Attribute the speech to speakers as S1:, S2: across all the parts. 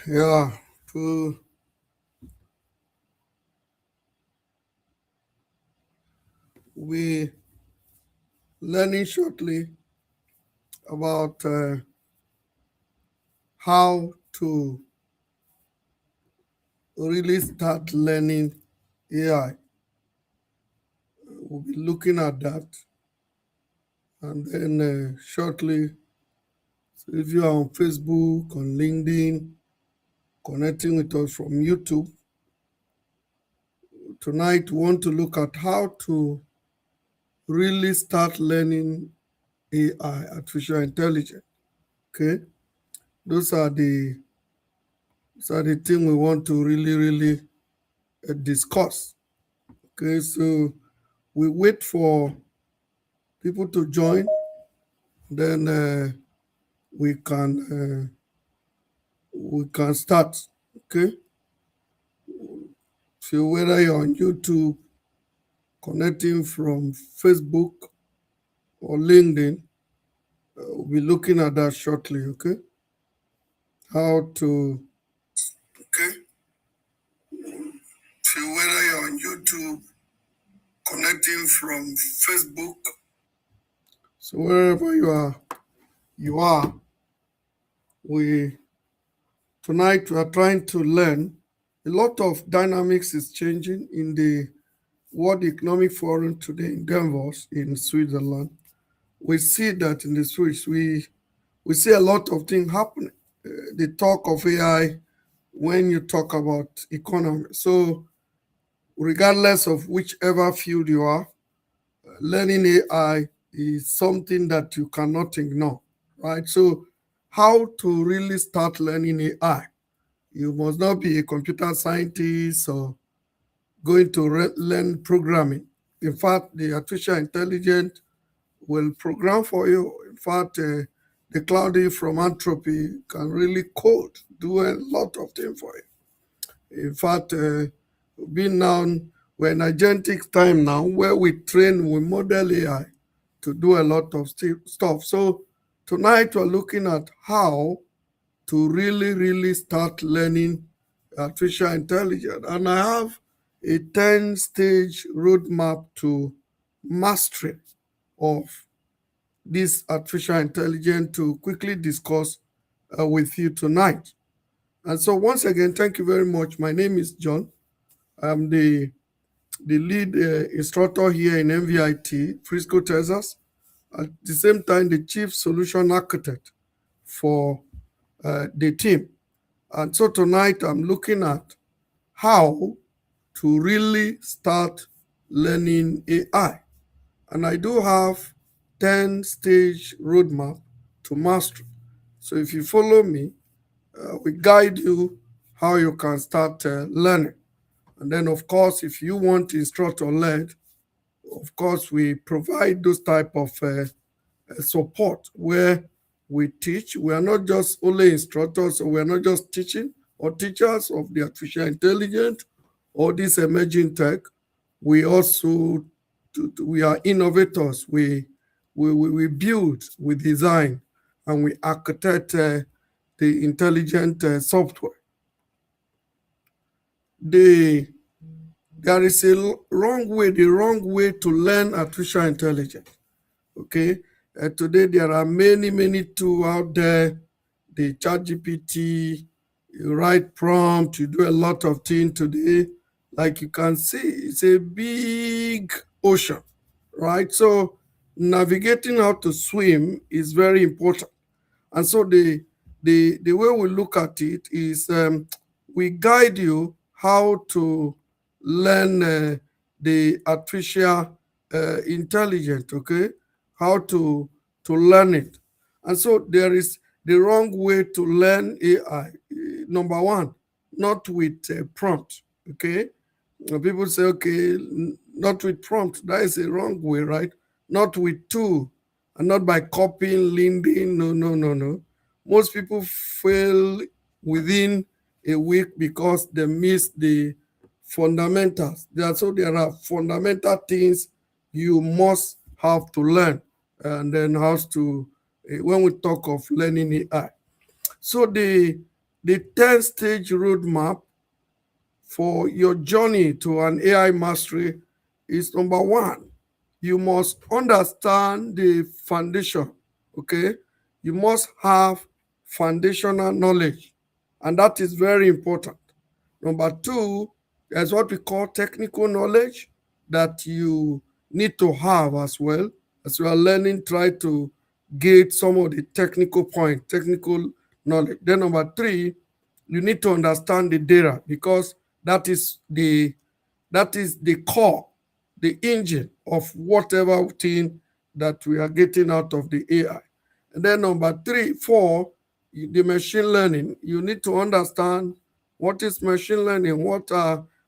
S1: Yeah, to we learning shortly about how to really start learning AI. We'll be looking at that, and then shortly, so if you are on Facebook, on LinkedIn, connecting with us from YouTube, tonight we want to look at how to really start learning AI, artificial intelligence. Okay, those are the things we want to really discuss. Okay, so we wait for people to join, then we can start. Okay, so whether you're on YouTube, connecting from Facebook or LinkedIn, we'll be looking at that shortly. Okay, how to. Okay, so whether you're on YouTube, connecting from Facebook, so wherever you are, we tonight we are trying to learn. A lot of dynamics is changing in the World Economic Forum today in Davos in Switzerland. We see that in the Swiss, we see a lot of things happening. The talk of AI when you talk about economy. So regardless of whichever field you are, learning AI is something that you cannot ignore, right? So how to really start learning AI? You must not be a computer scientist or going to learn programming. In fact, the artificial intelligence will program for you. In fact, the Cloudy from Anthropy can really code, do a lot of things for you. In fact, being now, we're in agentic time now where we train, we model AI to do a lot of stuff. So tonight we're looking at how to really start learning artificial intelligence. And I have a 10-stage roadmap to mastery of this artificial intelligence to quickly discuss with you tonight. And so once again, thank you very much. My name is John. I'm the lead instructor here in MVIT, Frisco, Texas. At the same time, the chief solution architect for the team. And so tonight I'm looking at how to really start learning AI. And I do have 10-stage roadmap to mastery. So if you follow me, we guide you how you can start learning. And then of course, if you want instructor led, of course, we provide those type of support where we teach. We are not just only instructors, so we are not just teaching or teachers of the artificial intelligence or this emerging tech. We also we are innovators. We build, we design, and we architect the intelligent software. The There is a wrong way, the wrong way to learn artificial intelligence. Okay, today there are many tools out there. The ChatGPT, you write prompt, you do a lot of things today. Like you can see, it's a big ocean, right? So navigating how to swim is very important. And so the way we look at it is we guide you how to learn the artificial intelligence, okay? How to learn it. And so there is the wrong way to learn AI. Number one, not with a prompt, okay? People say, okay, not with prompt. That is a wrong way, right? Not with tool and not by copying LinkedIn. No. Most people fail within a week because they miss the fundamentals. So there are fundamental things you must have to learn, and then when we talk of learning AI. So the 10-stage roadmap for your journey to an AI mastery is number one, you must understand the foundation, okay? You must have foundational knowledge, and that is very important. Number two, there's what we call technical knowledge that you need to have as well. As you are learning, try to get some of the technical point, technical knowledge. Then number three, you need to understand the data because that is the core, the engine of whatever thing that we are getting out of the AI. And then number three, four, the machine learning. You need to understand what is machine learning,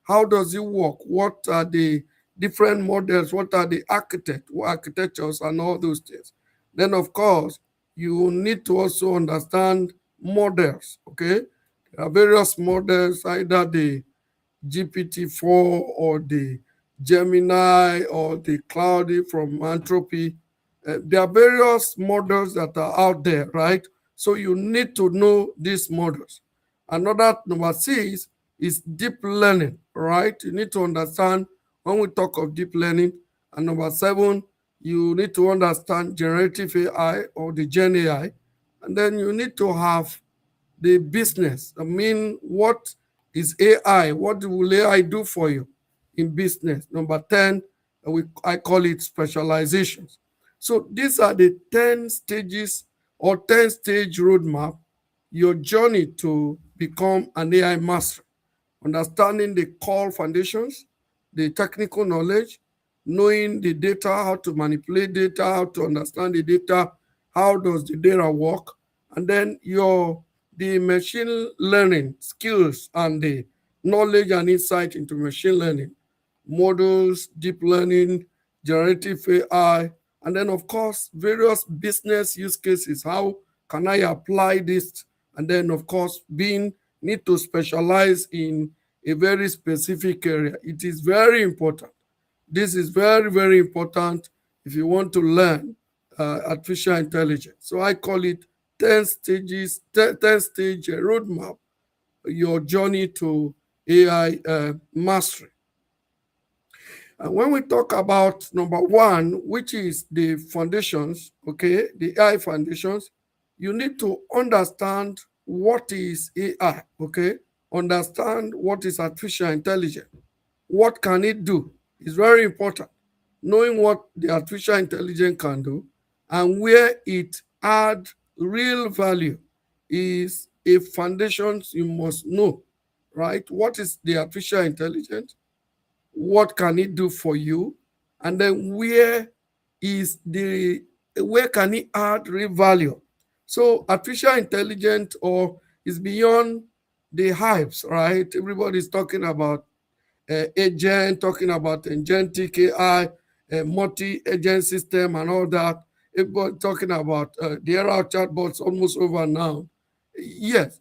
S1: how does it work, what are the different models, what are the architectures and all those things. Then of course, you need to also understand models, okay? There are various models, either the GPT-4 or the Gemini or the Cloudy from Anthropy. There are various models that are out there, right? So you need to know these models. Another number six is deep learning, right? You need to understand when we talk of deep learning. And number seven, you need to understand generative AI or the Gen AI. And then you need to have the business. I mean, what is AI? What will AI do for you in business? Number 10, I call it specializations. So these are the 10 stages or 10-stage roadmap, your journey to become an AI master. Understanding the core foundations, the technical knowledge, knowing the data, how to manipulate data, how to understand the data, how does the data work, and then the machine learning skills and the knowledge and insight into machine learning, models, deep learning, generative AI, and then of course various business use cases. How can I apply this? And then of course need to specialize in a very specific area. It is very important. This is very, very important if you want to learn artificial intelligence. So I call it 10 stages, 10 stage roadmap, your journey to AI mastery. And when we talk about number one, which is the foundations, okay, the AI foundations, you need to understand what is AI, okay? Understand what is artificial intelligence. What can it do? It's very important. Knowing what the artificial intelligence can do and where it add real value is a foundation you must know, right? What is the artificial intelligence? What can it do for you? And then where can it add real value? So artificial intelligence or is beyond the hypes, right? Everybody's talking about agent, talking about agentic AI, multi-agent system and all that. Everybody talking about the era of chatbots almost over now. Yes,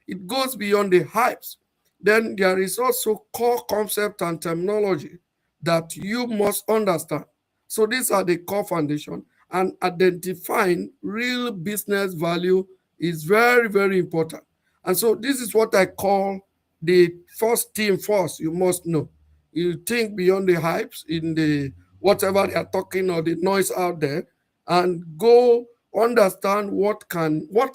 S1: it goes beyond the hypes. Then there is also core concept and terminology that you must understand. So these are the core foundation, and identifying real business value is very, very important. And so this is what I call the first thing first you must know. You think beyond the hypes in the whatever they are talking or the noise out there, and go understand what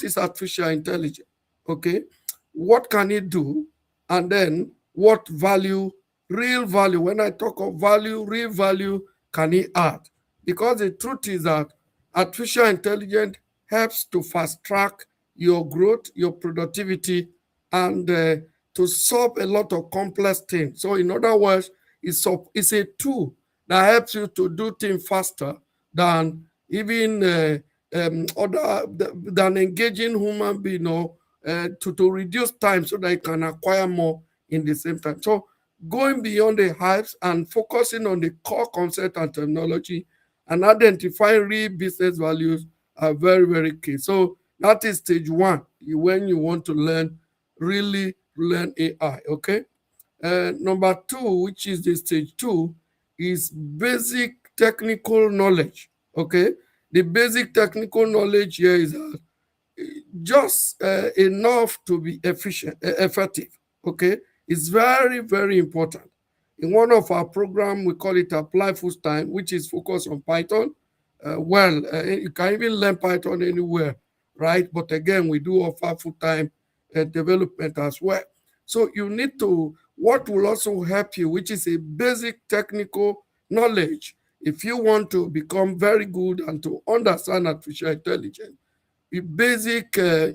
S1: is artificial intelligence, okay? What can it do? And then what value, real value, when I talk of value, real value can it add? Because the truth is that artificial intelligence helps to fast track your growth, your productivity, and to solve a lot of complex things. So in other words, it's a tool that helps you to do things faster than even other than engaging human being, or to reduce time so that you can acquire more in the same time. So going beyond the hypes and focusing on the core concept and technology and identifying real business values are very, very key. So that is stage one, when you want to really learn AI, okay? Number two, which is the stage two, is basic technical knowledge, okay? The basic technical knowledge here is that just enough to be effective. Okay, it's very, very important. In one of our program, we call it Apply Full Time, which is focused on Python. You can even learn Python anywhere, right? But again, we do offer full time development as well. So you need to, what will also help you, which is a basic technical knowledge. If you want to become very good and to understand artificial intelligence,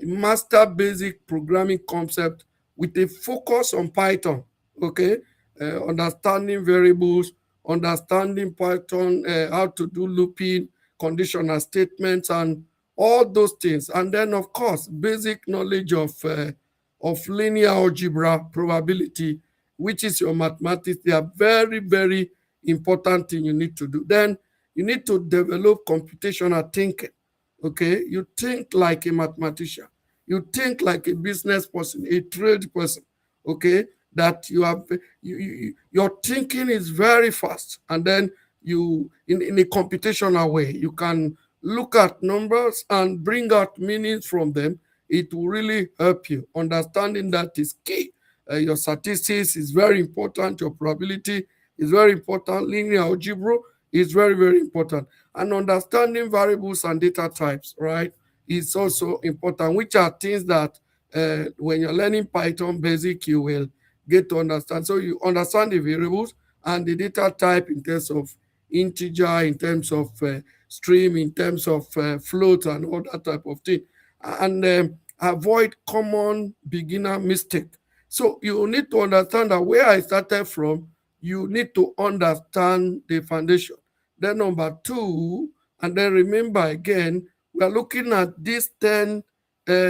S1: master basic programming concept with a focus on Python. Okay, understanding variables, understanding Python, how to do looping, conditional statements, and all those things. And then, of course, basic knowledge of linear algebra, probability, which is your mathematics. They are very, very important thing you need to do. Then you need to develop computational thinking. Okay, you think like a mathematician, you think like a business person, a trade person. Okay, that you have your thinking is very fast, and then you in a computational way you can look at numbers and bring out meanings from them. It will really help you. Understanding that is key. Your statistics is very important, your probability is very important, linear algebra is very, very important, and understanding variables and data types, right, is also important, which are things that when you're learning Python basic, you will get to understand. So you understand the variables and the data type in terms of integer, in terms of stream, in terms of float, and all that type of thing, and avoid common beginner mistake. So you need to understand that where I started from, you need to understand the foundation. Then number two, and then remember again, we are looking at this 10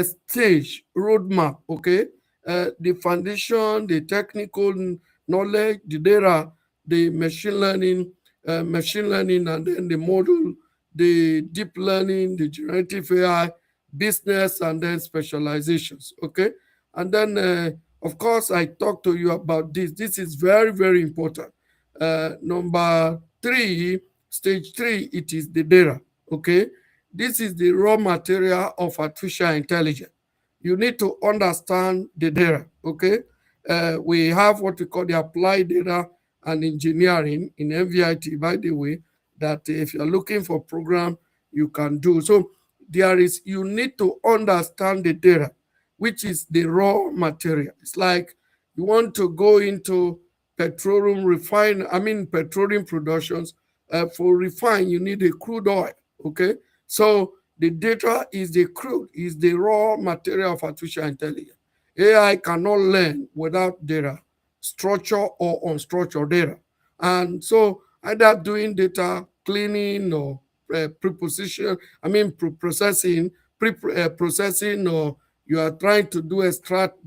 S1: stage roadmap. Okay, the foundation, the technical knowledge, the data, the machine learning, and then the model, the deep learning, the generative AI, business, and then specializations. Okay, and then of course I talked to you about this. This is very, very important. Number three, stage three, it is the data. Okay, this is the raw material of artificial intelligence. You need to understand the data. Okay, we have what we call the applied data and engineering in MVIT, by the way, that if you're looking for program, you can do. So you need to understand the data, which is the raw material. It's like you want to go into petroleum productions. For refine, you need a crude oil. Okay, so the data is the crude, is the raw material of artificial intelligence. AI cannot learn without data, structure or unstructured data. And so either doing data cleaning or preposition, processing, processing, or you are trying to do extract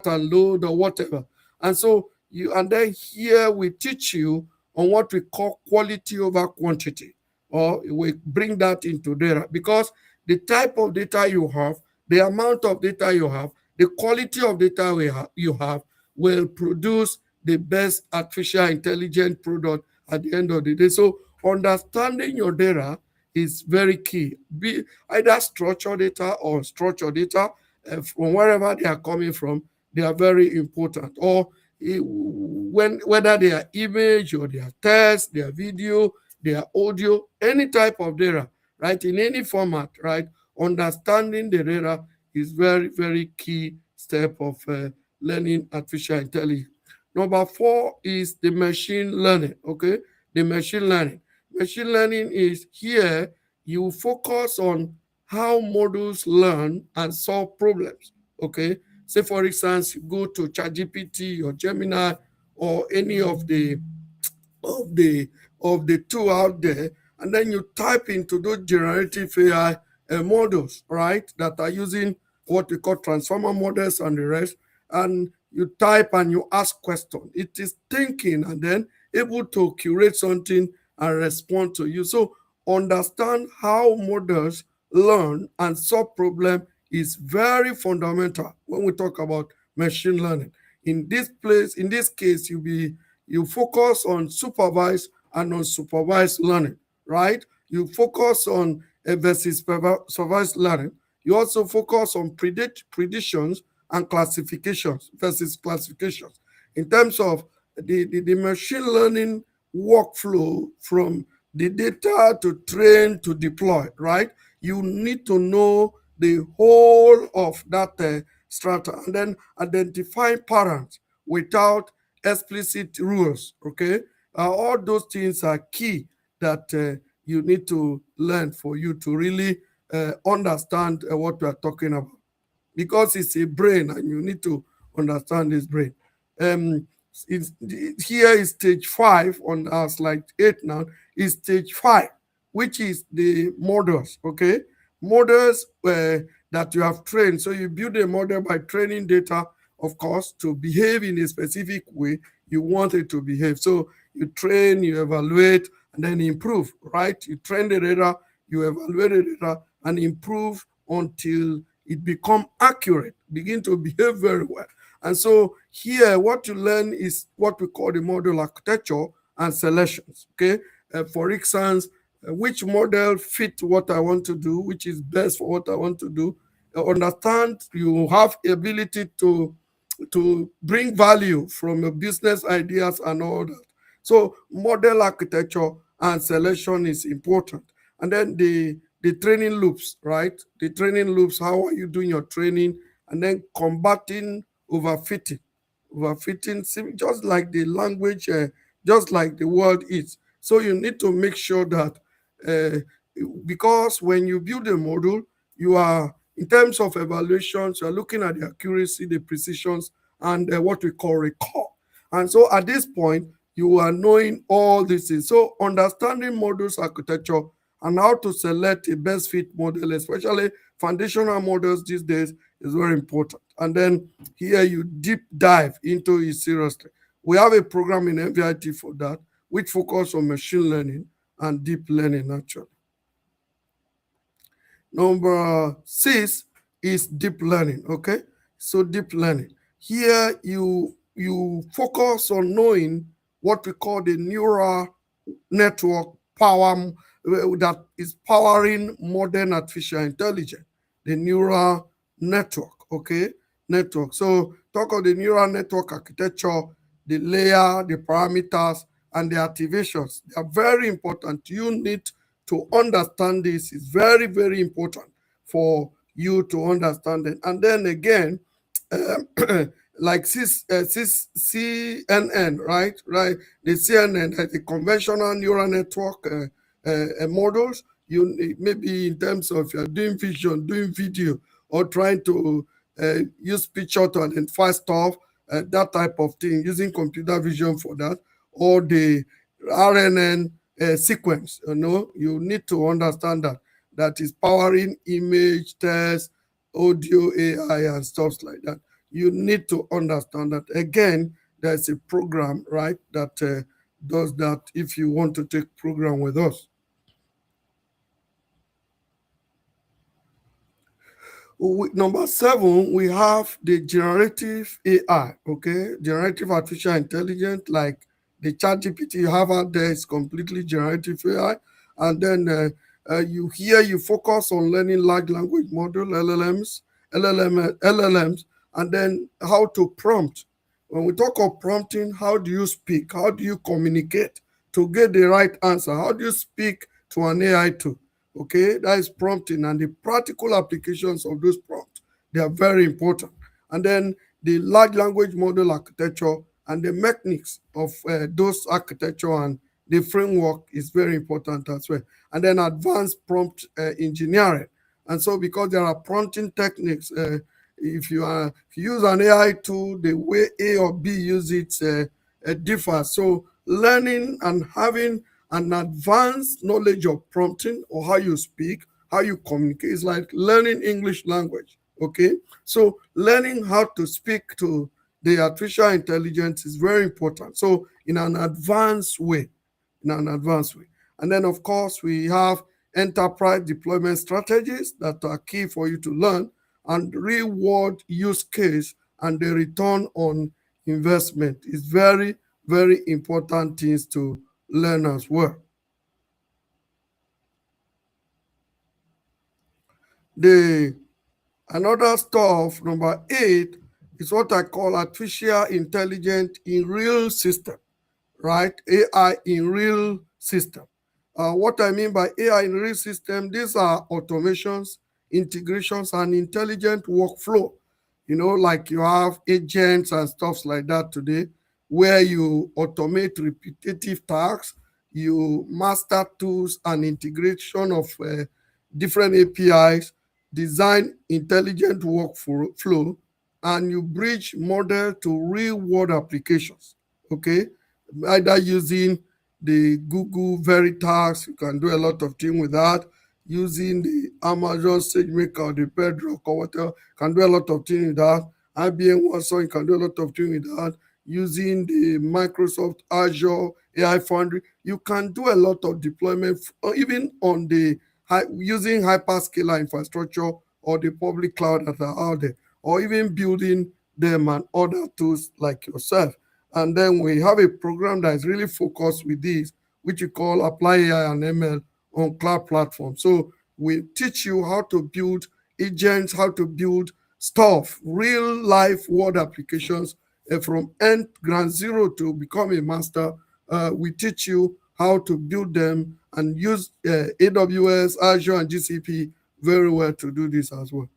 S1: and load or whatever. And so and then here we teach you on what we call quality over quantity, or we bring that into data, because the type of data you have, the amount of data you have, the quality of data you have will produce the best artificial intelligence product at the end of the day. So understanding your data is very key. Be either structured data or structured data, from wherever they are coming from, they are very important. Or whether they are image or they are text, they are video, they are audio, any type of data, right, in any format, right, understanding the data is very, very key step of learning artificial intelligence. Number four is the machine learning. Okay, the machine learning. Machine learning is here you focus on how models learn and solve problems. Okay, say for instance, you go to ChatGPT or Gemini or any of the of the two out there, and then you type into those generative AI models, right, that are using what we call transformer models and the rest, and you type and you ask questions. It is thinking and then able to curate something and respond to you. So understand how models learn and solve problem is very fundamental when we talk about machine learning. In this case, you focus on supervised and unsupervised learning, right? You focus on versus supervised learning. You also focus on predictions and classifications versus classifications. In terms of the machine learning workflow from the data to train to deploy, right? You need to know the whole of that strata and then identify patterns without explicit rules, okay? All those things are key that you need to learn for you to really understand what we are talking about, because it's a brain and you need to understand this brain. Um, here is stage 5 on our slide 8 now, is stage 5, which is the models, okay? Models that you have trained. So you build a model by training data, of course, to behave in a specific way you want it to behave. So you train, you evaluate, and then improve, right? You train the data, you evaluate the data, and improve until it become accurate, begin to behave very well. And so here, what you learn is what we call the model architecture and selections, okay? For instance, which model fit what I want to do, which is best for what I want to do. Understand, you have ability to bring value from your business ideas and all that. So model architecture and selection is important. And then the training loops, right? The training loops, how are you doing your training? And then combating overfitting. Overfitting, just like the language, just like the word is. So you need to make sure that, uh, because when you build a model, you are, in terms of evaluations, you're looking at the accuracy, the precisions, and what we call recall. And so at this point, you are knowing all these things. So understanding models architecture and how to select a best fit model, especially foundational models these days, is very important. And then here you deep dive into it seriously. We have a program in MVIT for that, which focus on machine learning and deep learning actually. Number 6 is deep learning, okay? So deep learning. Here you focus on knowing what we call the neural network power that is powering modern artificial intelligence, the neural network, okay? Network. So talk of the neural network architecture, the layer, the parameters, and the activations. They are very important. You need to understand this. Is very, very important for you to understand it. And then again, like CNN, right? Right. The CNN, the conventional neural network models. You maybe in terms of you're doing vision, doing video, or trying to use picture to identify stuff, that type of thing, using computer vision for that, or the RNN sequence. You need to understand that is powering image, text, audio, AI, and stuff like that. You need to understand that. Again, there's a program, right, that does that if you want to take program with us. Number 7, we have the generative AI, okay? Generative artificial intelligence, like the chat GPT you have out there is completely generative AI. And then you focus on learning large language model, LLMs, and then how to prompt. When we talk of prompting, how do you speak? How do you communicate to get the right answer? How do you speak to an AI tool? Okay, that is prompting, and the practical applications of those prompts, they are very important. And then the large language model architecture and the mechanics of those architecture and the framework is very important as well. And then advanced prompt engineering. And so because there are prompting techniques, if you use an AI tool, the way A or B use it differs. So learning and having an advanced knowledge of prompting, or how you speak, how you communicate, is like learning English language. Okay, so learning how to speak to the artificial intelligence is very important. So in an advanced way, and then of course we have enterprise deployment strategies that are key for you to learn, and reward use case and the return on investment is very, very important things to learn as well. The Another stuff, number 8, is what I call artificial intelligence in real system, right? AI in real system. What I mean by AI in real system, these are automations, integrations, and intelligent workflow. Like you have agents and stuff like that today, where you automate repetitive tasks, you master tools and integration of different APIs, design intelligent workflow, and you bridge model to real world applications. Okay, either using the Google Veritas, you can do a lot of things with that. Using the Amazon SageMaker or the Bedrock or whatever, can do a lot of things with that. IBM Watson, you can do a lot of things with that. Using the Microsoft Azure AI Foundry, you can do a lot of deployment, or even on the using hyperscaler infrastructure or the public cloud that are out there, or even building them and other tools like yourself. And then we have a program that is really focused with this, which we call Apply AI and ML on cloud platform. So we teach you how to build agents, how to build stuff, real life world applications, from end ground zero to become a master. We teach you how to build them and use AWS, Azure, and GCP very well to do this as well.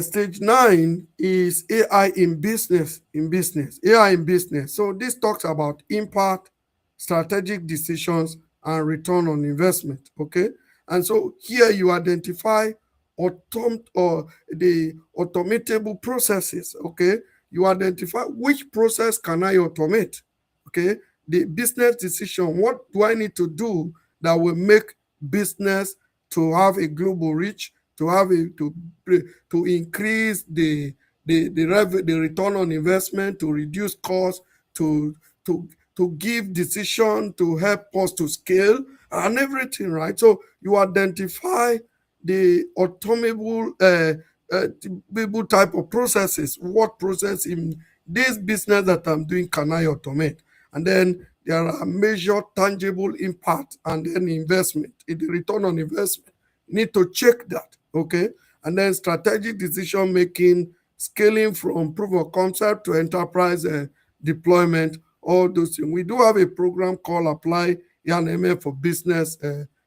S1: Stage 9 is AI in business. AI in business. So this talks about impact, strategic decisions, and return on investment. Okay, and so here you identify the automatable processes. Okay, you identify which process can I automate. Okay, the business decision. What do I need to do that will make business to have a global reach, to have a to increase the return on investment, to reduce costs, to to give decision, to help us to scale and everything, right? So you identify the automable type of processes. What process in this business that I'm doing can I automate? And then there are measured tangible impact and then investment, in the return on investment. You need to check that, okay? And then strategic decision making, scaling from proof of concept to enterprise deployment, all those things. We do have a program called Apply ENMF for Business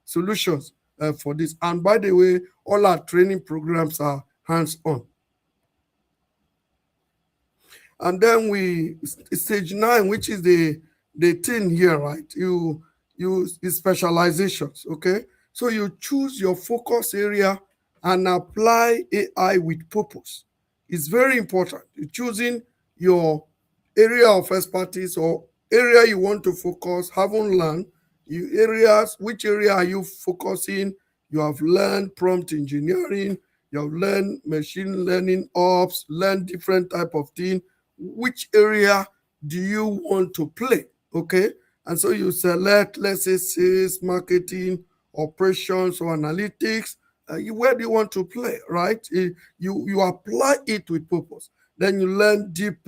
S1: Solutions for this. And by the way, all our training programs are hands-on. And then stage 9, which is the thing here, right? You specializations, okay? So you choose your focus area and apply AI with purpose. It's very important. You're choosing your area of expertise or area you want to focus, haven't learned. Which area are you focusing? You have learned prompt engineering, you have learned machine learning ops, learned different type of thing. Which area do you want to play? Okay, and so you select, let's say, sales, marketing, operations, or analytics. Where do you want to play, right? You apply it with purpose. Then you learn deep,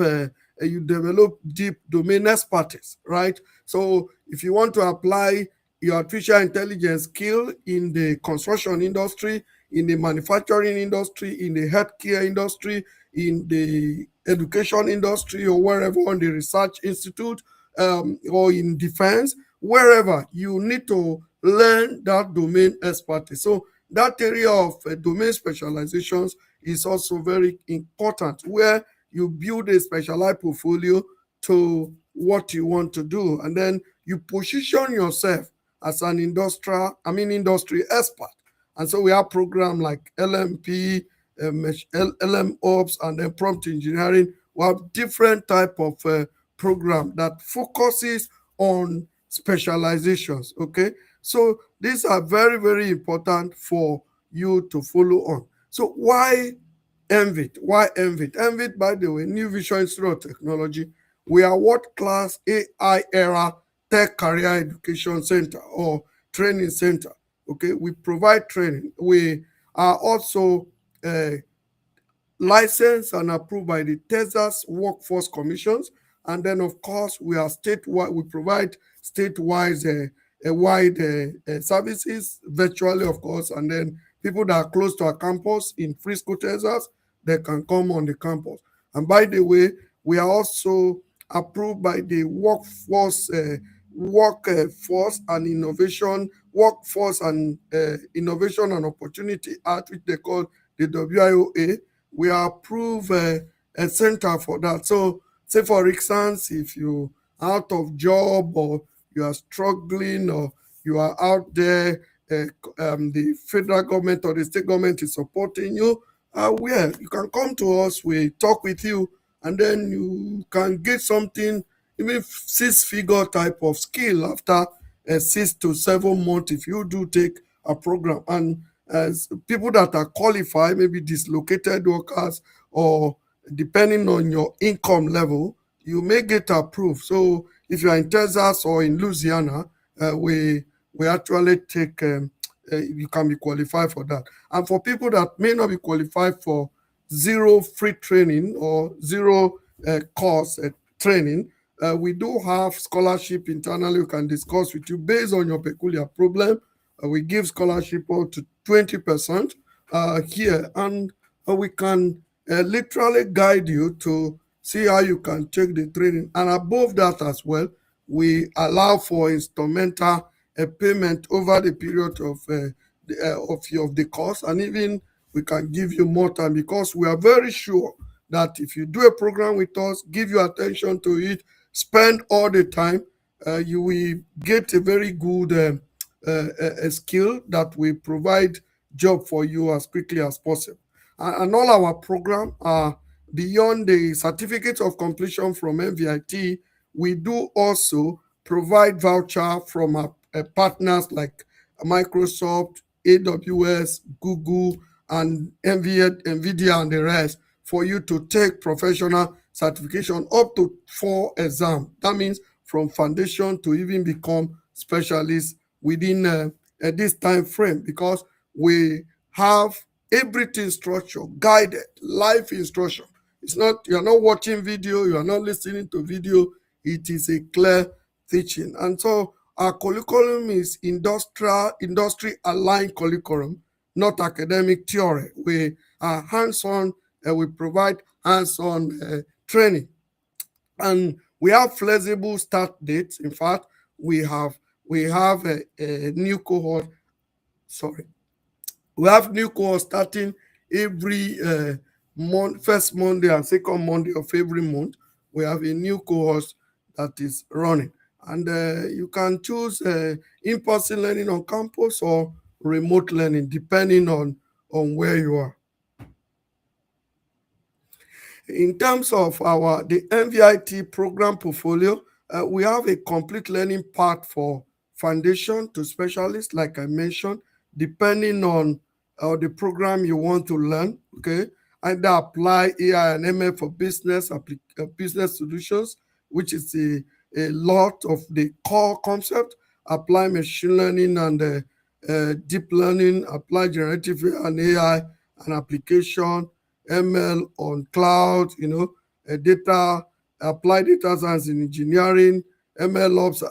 S1: you develop deep domain expertise, right? So if you want to apply your artificial intelligence skill in the construction industry, in the manufacturing industry, in the healthcare industry, in the education industry, or wherever, on the research institute, or in defense, wherever, you need to learn that domain expertise. So that area of domain specializations is also very important, where you build a specialized portfolio to what you want to do, and then you position yourself as an industry expert. And so we have programs like LMP, LM Ops, and then prompt engineering. We have different type of program that focuses on specializations. Okay, so these are very, very important for you to follow on. So why MVIT? Why MVIT? MVIT, by the way, New Vision Institute of Technology, we are world-class AI era tech career education center or training center. Okay, we provide training. We are also licensed and approved by the Texas Workforce Commissions. And then, of course, we are statewide. We provide statewide a wide services virtually, of course, and then people that are close to our campus in Frisco, Texas, they can come on the campus. And by the way, we are also approved by the workforce and innovation and opportunity act, which they call the WIOA. We are approved a center for that. So, say for instance, if you are out of job or you are struggling or you are out there, the federal government or the state government is supporting you, well, you can come to us, we talk with you, and then you can get something, even six-figure type of skill after 6 to 7 months if you do take a program. And as people that are qualified, maybe dislocated workers, or depending on your income level, you may get approved. So if you are in Texas or in Louisiana, we actually take you can be qualified for that. And for people that may not be qualified for zero free training or zero cost training, we do have scholarship internally we can discuss with you based on your peculiar problem. We give scholarship up to 20% here, and we can literally guide you to see how you can take the training. And above that as well, we allow for instrumental payment over the period of the course, and even we can give you more time, because we are very sure that if you do a program with us, give your attention to it, spend all the time, you will get a very good skill that will provide job for you as quickly as possible. And all our program are beyond the certificate of completion from MVIT. We do also provide voucher from our partners like Microsoft, AWS, Google, and NVIDIA, and the rest, for you to take professional certification up to 4 exams. That means from foundation to even become specialist within this time frame, because we have everything structured, guided, live instruction. It's not, you're not watching video, you are not listening to video, it is a clear teaching. And so our curriculum is industry aligned curriculum, not academic theory. We are hands-on, we provide hands-on training. And we have flexible start dates. In fact, we have a new cohort. Sorry, we have new cohort starting every month, first Monday and second Monday of every month. We have a new cohort that is running, and you can choose in-person learning on campus or remote learning, depending on where you are. In terms of the MVIT program portfolio, we have a complete learning path for foundation to specialist, like I mentioned, depending on the program you want to learn. Okay, either apply AI and ML for business solutions, which is a lot of the core concept. Apply machine learning and deep learning. Apply generative and AI and application. ML on cloud, data, applied data science in engineering, ML ops,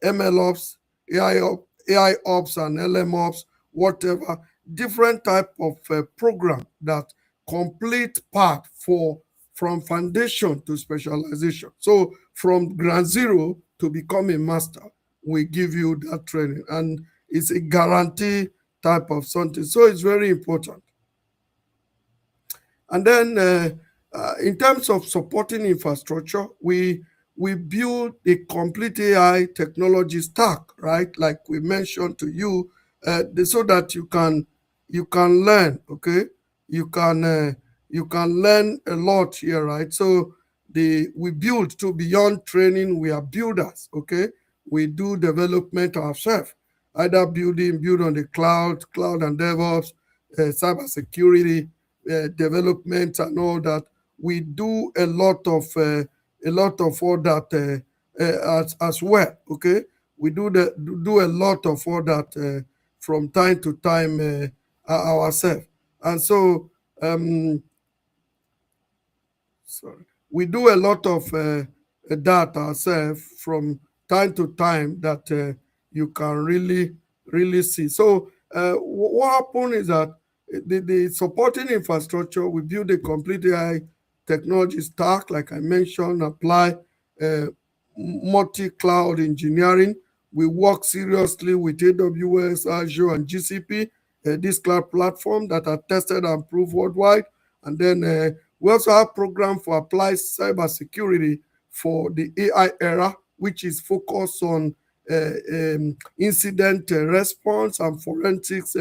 S1: ML ops, AI ops, and LM ops, whatever, different type of program that complete path from foundation to specialization. So from ground zero to become a master, we give you that training, and it's a guarantee type of something. So it's very important. And then in terms of supporting infrastructure, we build a complete AI technology stack, right? Like we mentioned to you, so that you can learn. Okay, you can learn a lot here, right? So we build to beyond training. We are builders. Okay, we do development ourselves, either build on the cloud and DevOps, cyber security, development and all that. We do a lot of all that as well. Okay, we do a lot of all that from time to time ourselves. And so sorry, we do a lot of that ourselves from time to time, that you can really see. So what happened is that the supporting infrastructure, we build a complete AI technology stack, like I mentioned, apply uh, multi-cloud engineering. We work seriously with AWS, Azure, and GCP, this cloud platform that are tested and proved worldwide. And then we also have program for applied cybersecurity for the AI era, which is focused on incident response and forensics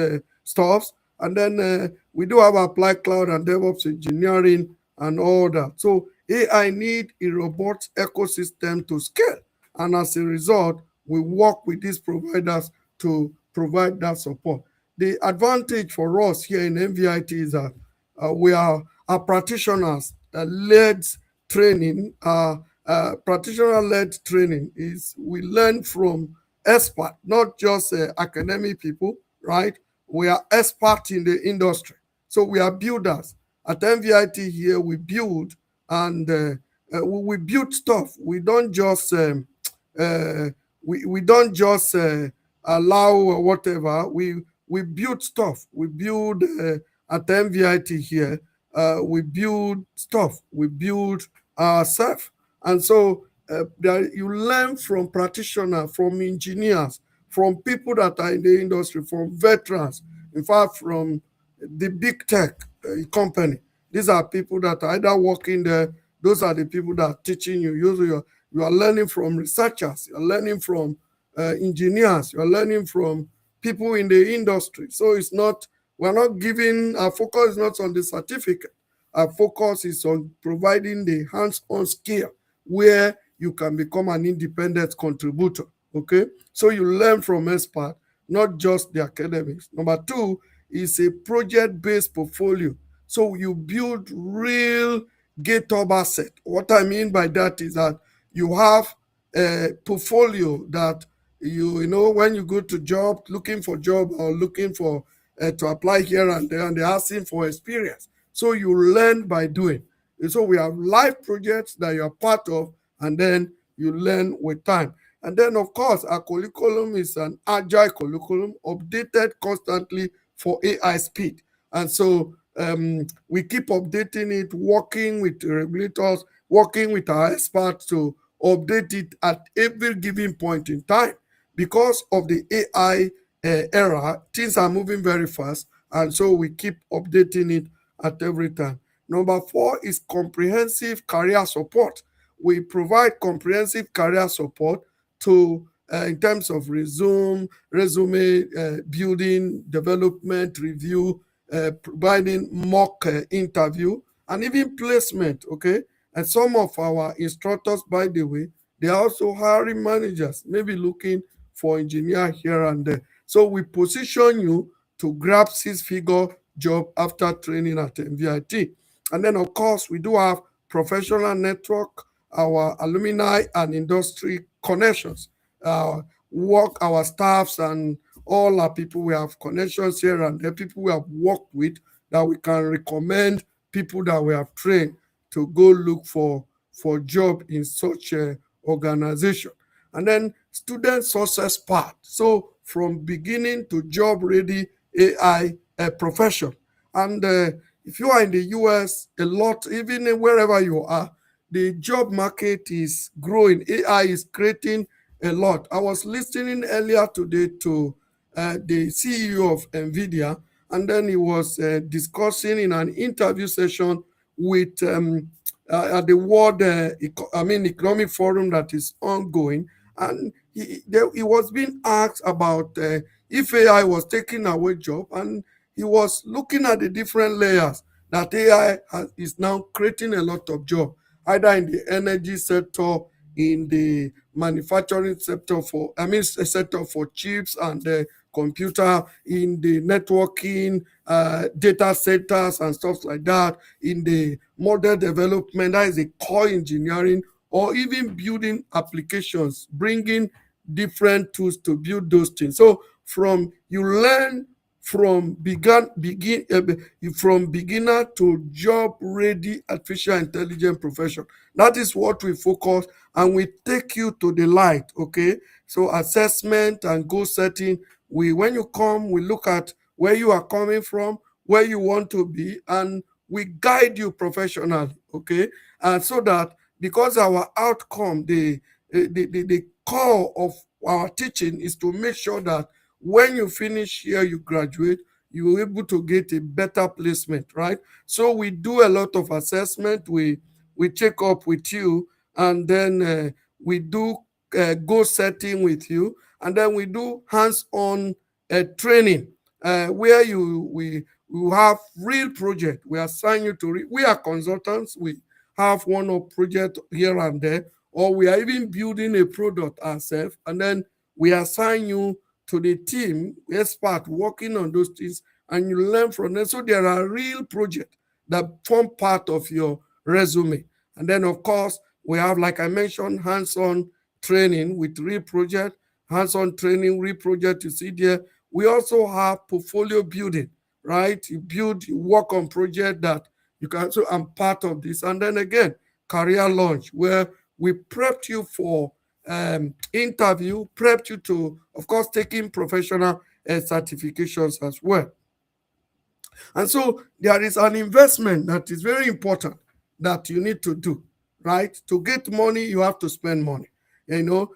S1: stuffs. And then we do have applied cloud and DevOps engineering and all that. So AI need a robust ecosystem to scale. And as a result, we work with these providers to provide that support. The advantage for us here in MVIT is that we are practitioners that led training. Practitioner-led training is we learn from expert, not just academic people, right? We are expert in the industry. So we are builders. At MVIT here, we build and we build stuff. We don't just uh, we don't just allow whatever. We build stuff. We build at MVIT here. We build stuff. We build ourselves, and so you learn from practitioners, from engineers, from people that are in the industry, from veterans. In fact, from the big tech company. These are people that are either working there. Those are the people that are teaching you. You are learning from researchers. You're learning from engineers. You're learning from people in the industry. So we're not giving, our focus is not on the certificate. Our focus is on providing the hands-on skill where you can become an independent contributor. Okay, so you learn from expert, not just the academics. Number two is a project-based portfolio. So you build real GitHub asset. What I mean by that is that you have a portfolio that you know when you go to job, looking for job or looking for to apply here and there, and they're asking for experience. So you learn by doing. And so we have live projects that you're part of, and then you learn with time. And then, of course, our curriculum is an agile curriculum, updated constantly for AI speed. And so we keep updating it, working with regulators, working with our experts to update it at every given point in time. Because of the AI era, things are moving very fast, and so we keep updating it at every time. Number four is comprehensive career support. We provide comprehensive career support to in terms of resume building, development, review, providing mock interview, and even placement. Okay, and some of our instructors, by the way, they are also hiring managers, maybe looking for engineer here and there. So we position you to grab six-figure job after training at MVIT. And then, of course, we do have professional network, our alumni and industry connections, our staffs and all our people. We have connections here and there, people we have worked with that we can recommend, people that we have trained to go look for job in such a organization. And then student success part. So from beginning to job ready AI profession. And if you are in the US, a lot, even wherever you are, the job market is growing. AI is creating a lot. I was listening earlier today to the CEO of NVIDIA, and then he was discussing in an interview session with at the World Economic Forum that is ongoing, and he was being asked about if AI was taking away job, and he was looking at the different layers that is now creating a lot of job, either in the energy sector, in the manufacturing sector sector for chips and computer, in the networking, data centers and stuff like that, in the model development, that is the core engineering, or even building applications, bringing different tools to build those things. So from you learn from from beginner to job ready artificial intelligence profession. That is what we focus, and we take you to the light. Okay, So assessment and goal setting, when you come, we look at where you are coming from, where you want to be, and we guide you professionally, okay? And so that because our outcome, the core of our teaching is to make sure that when you finish here, you graduate, you are able to get a better placement, right? So we do a lot of assessment. We check up with you, and then we do goal setting with you, and then we do hands-on training where we have real project. We assign you to we are consultants. We have one or project here and there, or we are even building a product ourselves, and then we assign you to the team expert working on those things, and you learn from them. So there are real projects that form part of your resume. And then of course we have, like I mentioned, hands-on training with real project, hands-on training, real project you see there. We also have portfolio building, right? You work on project that you can. So I'm part of this. And then again, career launch, where we prepped you for interview, prepped you to, of course, taking professional certifications as well. And so there is an investment that is very important that you need to do, right? To get money, you have to spend money.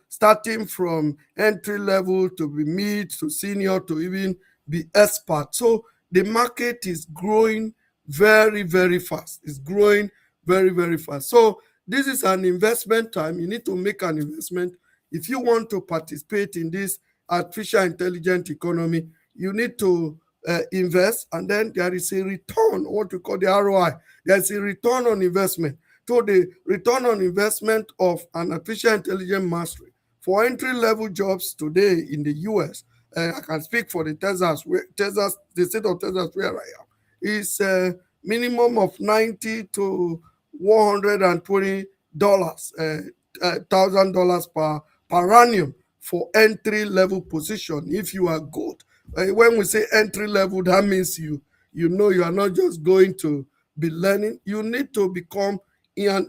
S1: Starting from entry level to be mid to senior to even be expert. So the market is growing very, very fast. It's growing very, very fast. So this is an investment time. You need to make an investment. If you want to participate in this artificial intelligence economy, you need to invest, and then there is a return, what we call the ROI. There's a return on investment. So the return on investment of an artificial intelligence mastery for entry-level jobs today in the US, I can speak for the Texas, the state of Texas where I am, is a minimum of $90 to $120 thousand dollars per annum for entry-level position if you are good. When we say entry level, that means you are not just going to be learning. You need to become a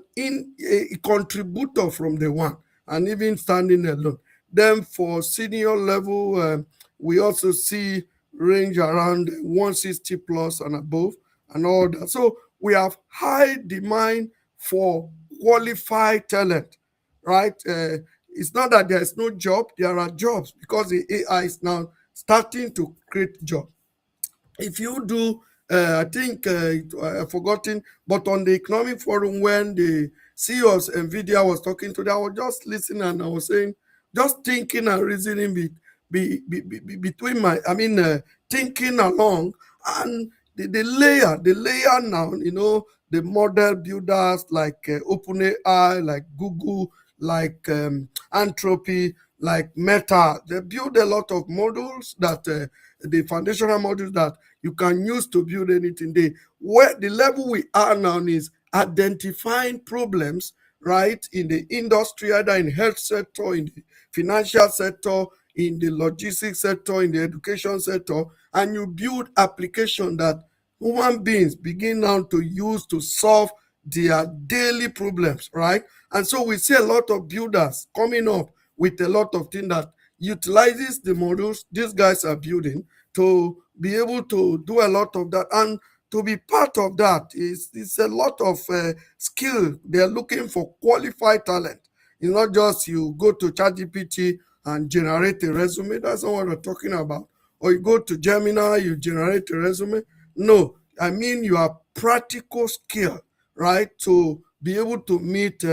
S1: contributor from the one, and even standing alone. Then for senior level, we also see range around 160 plus and above and all that. So we have high demand for qualified talent, right? It's not that there is no job, there are jobs, because the AI is now starting to create jobs. If you do, I think I've forgotten, but on the economic forum, when the CEO of NVIDIA was talking today, I was just listening and I was saying, just thinking and reasoning between thinking along, and the layer now, the model builders like OpenAI, like Google, like Anthropy, like Meta, they build a lot of models that the foundational models that you can use to build anything. Where the level we are now is identifying problems, right, in the industry, either in health sector, in the financial sector, in the logistics sector, in the education sector, and you build application that human beings begin now to use to solve their daily problems, right? And so we see a lot of builders coming up with a lot of things that utilizes the models these guys are building to be able to do a lot of that. And to be part of that is a lot of skill. They're looking for qualified talent. It's not just you go to ChatGPT and generate a resume. That's not what we're talking about. Or you go to Gemini, you generate a resume. No, I mean you have practical skill, right, to be able to meet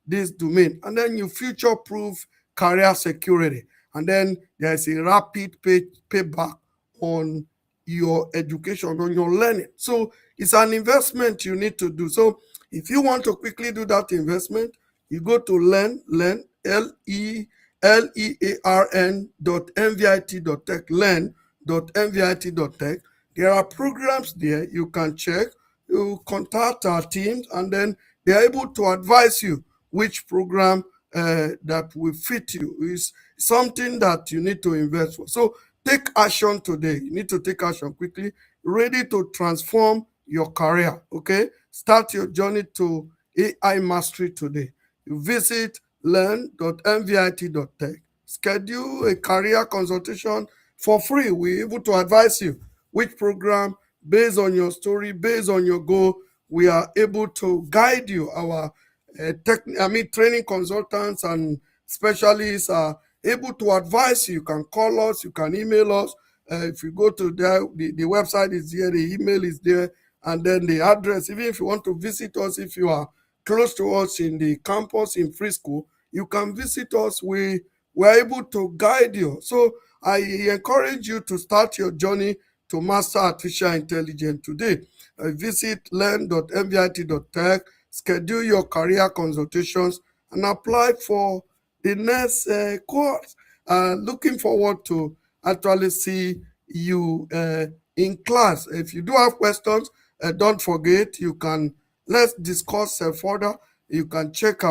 S1: this domain. And then you future-proof career security. And then there's a rapid payback on your education, on your learning. So it's an investment you need to do. So if you want to quickly do that investment, you go to learn, learn.nvit.tech, learn.nvit.tech. There are programs there you can check. You contact our teams, and then they are able to advise you which program that will fit you. Is something that you need to invest for. So take action today. You need to take action quickly, ready to transform your career. Okay, start your journey to AI mastery today. You visit learn.nvit.tech. schedule a career consultation for free. We're able to advise you which program, based on your story, based on your goal, we are able to guide you. Our training consultants and specialists are able to advise you. You can call us, you can email us. If you go to the website is there, the email is there, and then the address. Even if you want to visit us, if you are close to us in the campus in Frisco, you can visit us. We're able to guide you. So I encourage you to start your journey to master artificial intelligence today. Visit learn.mvit.tech, schedule your career consultations, and apply for the next course. Looking forward to actually see you in class. If you do have questions, don't forget, let's discuss further. You can check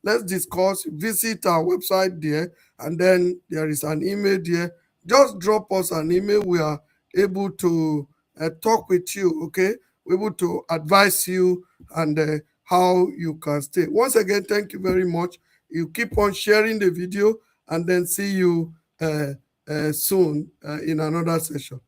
S1: let's discuss, visit our website there, and then there is an email there. Just drop us an email. We are able to talk with you, okay? We're able to advise you and how you can stay. Once again, thank you very much. You keep on sharing the video, and then see you soon in another session.